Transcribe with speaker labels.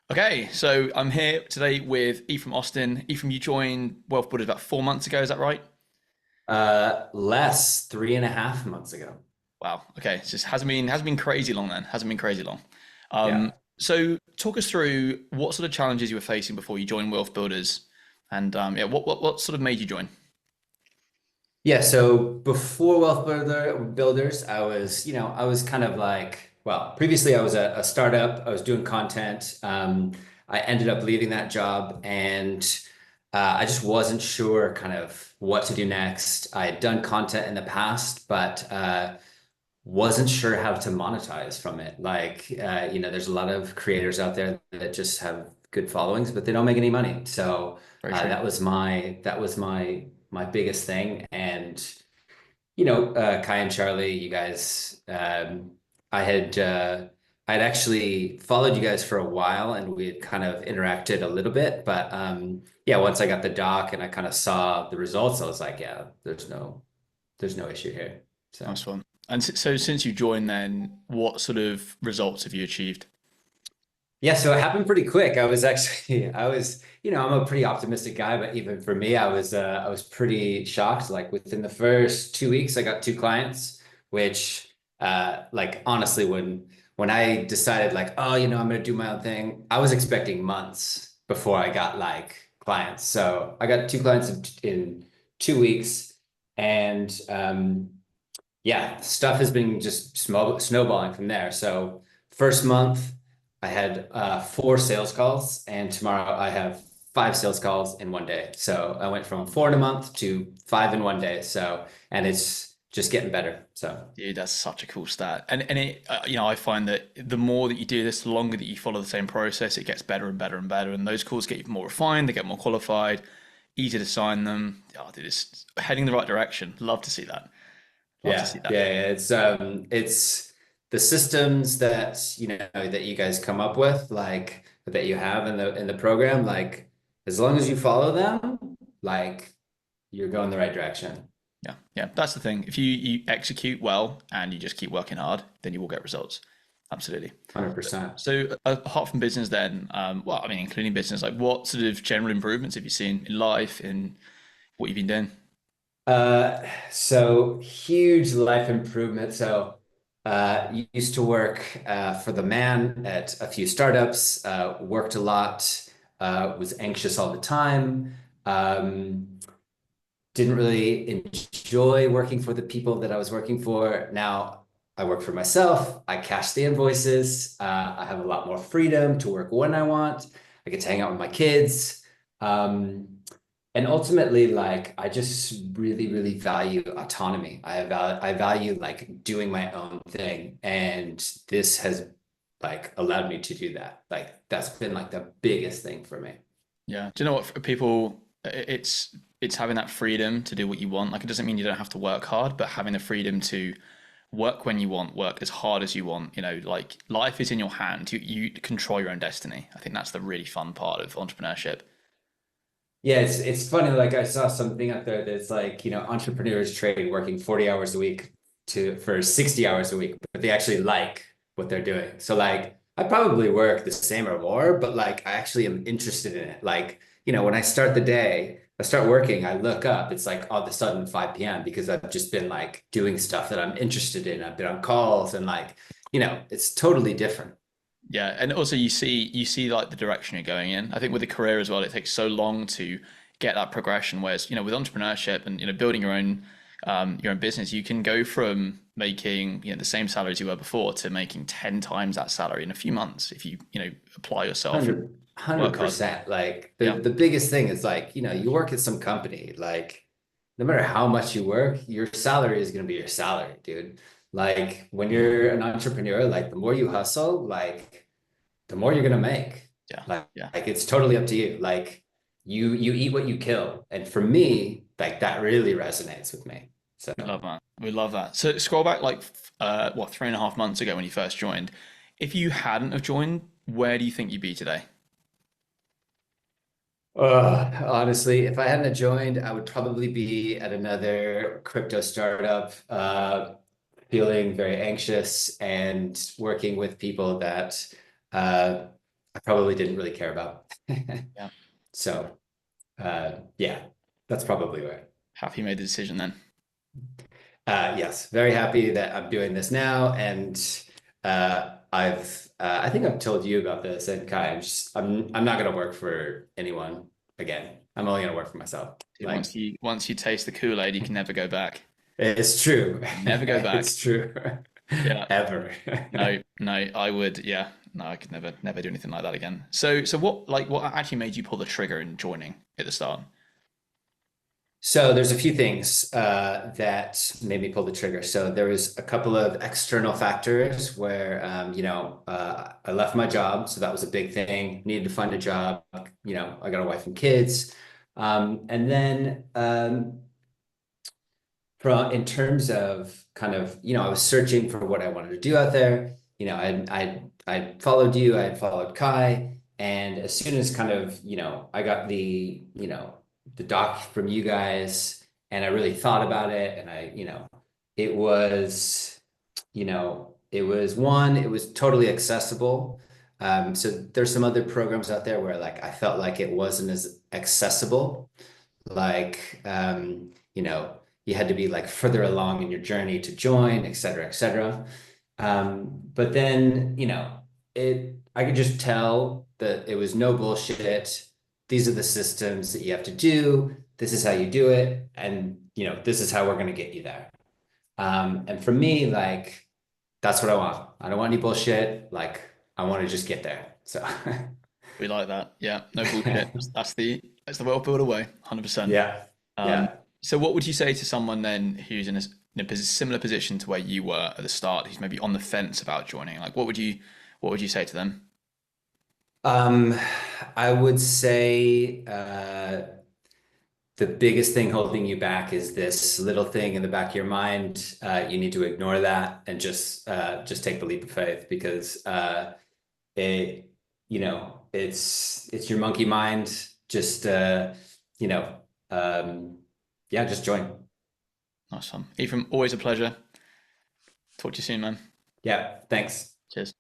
Speaker 1: Okay, so I'm here today with Ephraim Austin. Ephraim, you joined Wealth Builders about 4 months ago, is that right?
Speaker 2: Less 3.5 months ago.
Speaker 1: Wow. Okay, it just hasn't been crazy long then. Hasn't been crazy long.
Speaker 2: Yeah.
Speaker 1: So talk us through what sort of challenges you were facing before you joined Wealth Builders, and yeah, what sort of made you join?
Speaker 2: Yeah. So before Builders, I was kind of like, well, previously I was a startup. I was doing content. I ended up leaving that job and I just wasn't sure kind of what to do next. I had done content in the past, but wasn't sure how to monetize from it. There's a lot of creators out there that just have good followings, but they don't make any money. So
Speaker 1: Very true.
Speaker 2: that was my biggest thing. And Kai and Charlie, you guys, I had I'd actually followed you guys for a while, and we had kind of interacted a little bit. But yeah, once I got the doc and I kind of saw the results, I was like, yeah, there's no issue here. So.
Speaker 1: Nice one. And so since you joined, then what sort of results have you achieved?
Speaker 2: Yeah, so it happened pretty quick. I'm a pretty optimistic guy, but even for me, I was pretty shocked. Like within the first 2 weeks, I got two clients, which like honestly, when I decided like, oh, I'm gonna do my own thing, I was expecting months before I got like clients. So I got two clients in 2 weeks, and yeah, stuff has been just snowballing from there. So first month, I had four sales calls, and tomorrow I have five sales calls in one day. So I went from four in a month to five in one day. So, and it's just getting better. So
Speaker 1: Dude, that's such a cool stat. And it, I find that the more that you do this, the longer that you follow the same process, it gets better and better and better. And those calls get even more refined, they get more qualified, easier to sign them. Oh, dude, it's heading in the right direction. Love to see that. Love to
Speaker 2: yeah,
Speaker 1: see that.
Speaker 2: yeah, yeah. It's the systems that you guys come up with, like that you have in the program, like as long as you follow them, like you're going the right direction.
Speaker 1: Yeah, yeah. That's the thing. If you execute well and you just keep working hard, then you will get results. Absolutely.
Speaker 2: 100%.
Speaker 1: So apart from business, then, well, I mean, including business, like what sort of general improvements have you seen in life, in what you've been doing?
Speaker 2: So huge life improvement. So, used to work for the man at a few startups, worked a lot, was anxious all the time, didn't really enjoy working for the people that I was working for. Now I work for myself. I cash the invoices. I have a lot more freedom to work when I want. I get to hang out with my kids. Um, and ultimately, like, I just really, really value autonomy. I value like doing my own thing. And this has like allowed me to do that. Like, that's been like the biggest thing for me.
Speaker 1: Yeah. Do you know what, for people, it's having that freedom to do what you want. Like it doesn't mean you don't have to work hard, but having the freedom to work when you want, work as hard as you want. Like life is in your hand. You control your own destiny. I think that's the really fun part of entrepreneurship.
Speaker 2: Yeah, it's funny. Like I saw something out there that's like, entrepreneurs trade working 40 hours a week for 60 hours a week, but they actually like what they're doing. So like I probably work the same or more, but like I actually am interested in it. Like, when I start the day, I start working, I look up, it's like all of a sudden 5 p.m. because I've just been like doing stuff that I'm interested in. I've been on calls and like, it's totally different.
Speaker 1: Yeah, and also you see like the direction you're going in. I think with a career as well, it takes so long to get that progression. Whereas with entrepreneurship and building your own business, you can go from making the same salary as you were before to making 10 times that salary in a few months if you apply yourself and
Speaker 2: Hundred
Speaker 1: work hard.
Speaker 2: percent. Like the
Speaker 1: Yeah,
Speaker 2: the biggest thing is like, you work at some company, like no matter how much you work, your salary is gonna be your salary, dude. Like when you're an entrepreneur, like the more you hustle, like the more you're gonna make.
Speaker 1: yeah, yeah.
Speaker 2: Like it's totally up to you. Like you eat what you kill. And for me, like that really resonates with me. So
Speaker 1: We love that. We love that. So scroll back like what 3.5 months ago when you first joined. If you hadn't have joined, where do you think you'd be today?
Speaker 2: Honestly, if I hadn't have joined, I would probably be at another crypto startup, feeling very anxious and working with people that uh, I probably didn't really care about.
Speaker 1: Yeah.
Speaker 2: So, yeah, that's probably where.
Speaker 1: Happy you made the decision then.
Speaker 2: Yes, very happy that I'm doing this now, and I think I've told you about this, and Kai, I'm not gonna work for anyone again. I'm only gonna work for myself.
Speaker 1: Dude,
Speaker 2: Like
Speaker 1: once you taste the Kool-Aid, you can never go back.
Speaker 2: it's true.
Speaker 1: Never go back.
Speaker 2: It's true.
Speaker 1: Yeah.
Speaker 2: Ever.
Speaker 1: No, no, I would, yeah. No, I could never do anything like that again. So what actually made you pull the trigger in joining at the start?
Speaker 2: So there's a few things that made me pull the trigger. So there was a couple of external factors where, I left my job, so that was a big thing. Needed to find a job. I got a wife and kids, and then from in terms of kind of, I was searching for what I wanted to do out there. I followed you, I had followed Kai, and as soon as kind of, I got the doc from you guys, and I really thought about it, and it was, it was totally accessible. So there's some other programs out there where like I felt like it wasn't as accessible, like you had to be like further along in your journey to join, et cetera, et cetera. But then I could just tell that it was no bullshit. These are the systems that you have to do. This is how you do it, and this is how we're going to get you there. And for me, like that's what I want. I don't want any bullshit. Like I want to just get there. So
Speaker 1: We like that. Yeah, no bullshit. That's the well-built way, 100%.
Speaker 2: yeah,
Speaker 1: Um,
Speaker 2: yeah.
Speaker 1: so what would you say to someone then who's in a similar position to where you were at the start, who's maybe on the fence about joining? Like, what would you say to them?
Speaker 2: Um, I would say the biggest thing holding you back is this little thing in the back of your mind. You need to ignore that and just take the leap of faith because it it's your monkey mind. Just you know yeah, just join.
Speaker 1: Nice one. Ephraim, always a pleasure. Talk to you soon, man.
Speaker 2: Yeah, thanks.
Speaker 1: Cheers.